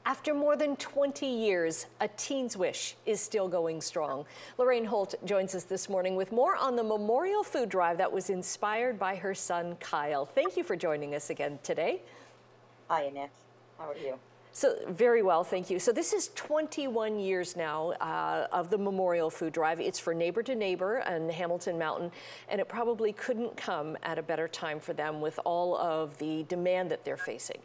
After more than 20 years, a teen's wish is still going strong. Lorraine Hoult joins us this morning with more on the memorial food drive that was inspired by her son, Kyle. Thank you for joining us again today. Hi, Annette. How are you? So, very well, thank you. So this is 21 years now of the Memorial Food Drive. It's for Neighbor to Neighbor and Hamilton Mountain, and it probably couldn't come at a better time for them with all of the demand that they're facing.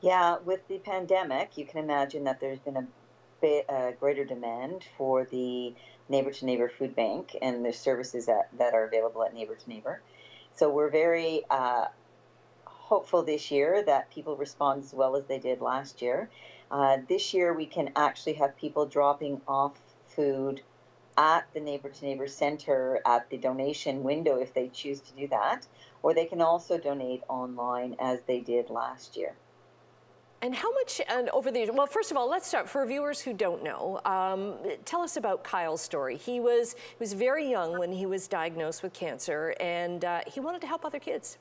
Yeah, with the pandemic, you can imagine that there's been a greater demand for the Neighbor to Neighbor food bank and the services that are available at Neighbor to Neighbor. So we're very hopeful this year that people respond as well as they did last year. This year we can actually have people dropping off food at the Neighbor to Neighbor Center at the donation window if they choose to do that, or they can also donate online as they did last year. And how much, and over the years, well, first of all, let's start, for viewers who don't know, tell us about Kyle's story. He was very young when he was diagnosed with cancer, and he wanted to help other kids.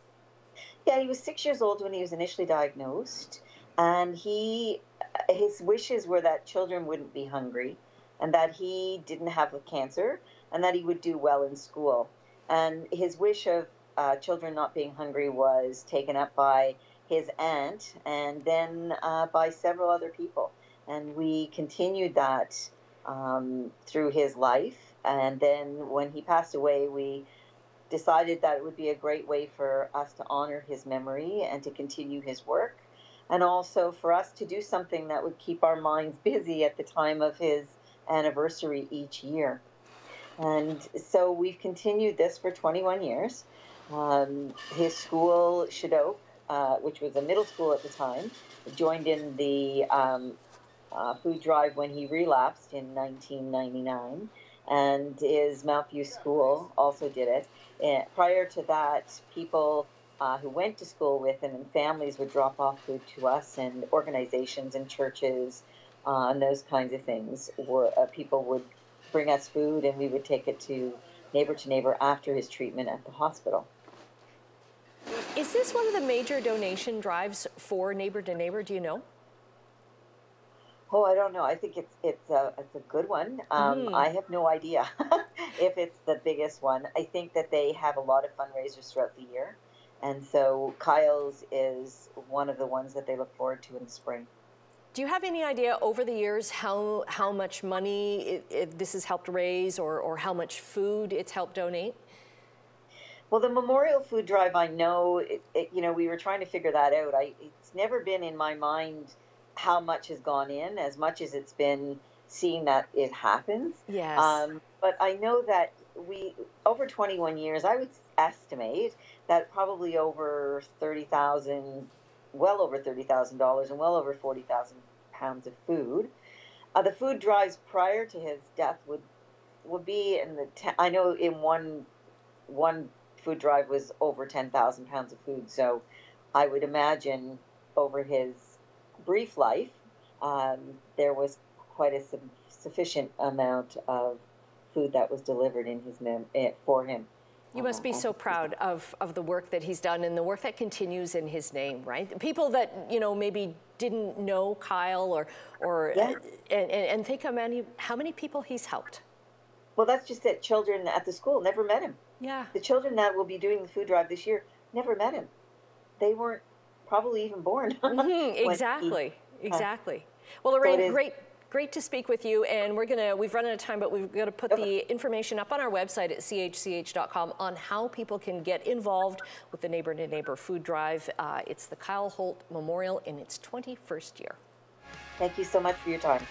Yeah, he was 6 years old when he was initially diagnosed, and his wishes were that children wouldn't be hungry, and that he didn't have the cancer, and that he would do well in school. And his wish of children not being hungry was taken up by his aunt and then by several other people. And we continued that through his life. And then when he passed away, we decided that it would be a great way for us to honor his memory and to continue his work. And also for us to do something that would keep our minds busy at the time of his anniversary each year. And so we've continued this for 21 years. His school, Hoult, which was a middle school at the time, joined in the food drive when he relapsed in 1999, and his Mount View school also did it. And prior to that, people who went to school with him and families would drop off food to us, and organizations and churches and those kinds of things. People would bring us food, and we would take it to Neighbor after his treatment at the hospital. Is this one of the major donation drives for Neighbor to Neighbor? Do you know? Oh, I don't know. I think it's a good one. I have no idea if it's the biggest one. I think that they have a lot of fundraisers throughout the year, and so Kyle's is one of the ones that they look forward to in the spring. Do you have any idea over the years how much money this has helped raise, or how much food it's helped donate? Well, the Memorial Food Drive, I know, we were trying to figure that out. It's never been in my mind how much has gone in, as much as it's been seeing that it happens. Yes. But I know that over 21 years, I would estimate that probably over 30,000, well over $30,000 and well over 40,000 pounds of food. The food drives prior to his death would be in I know in one food drive was over 10,000 pounds of food. So I would imagine over his brief life, there was quite a sufficient amount of food that was delivered in for him. You must be so proud of the work that he's done and the work that continues in his name, right? People that, maybe didn't know Kyle and think how many people he's helped. Well, that's just it. Children at the school never met him. Yeah. The children that will be doing the food drive this year never met him. They weren't probably even born. Exactly. Well, Lorraine, great to speak with you. And we've run out of time, but we've got to put the information up on our website at chch.com on how people can get involved with the Neighbor to Neighbor food drive. It's the Kyle Hoult Memorial in its 21st year. Thank you so much for your time.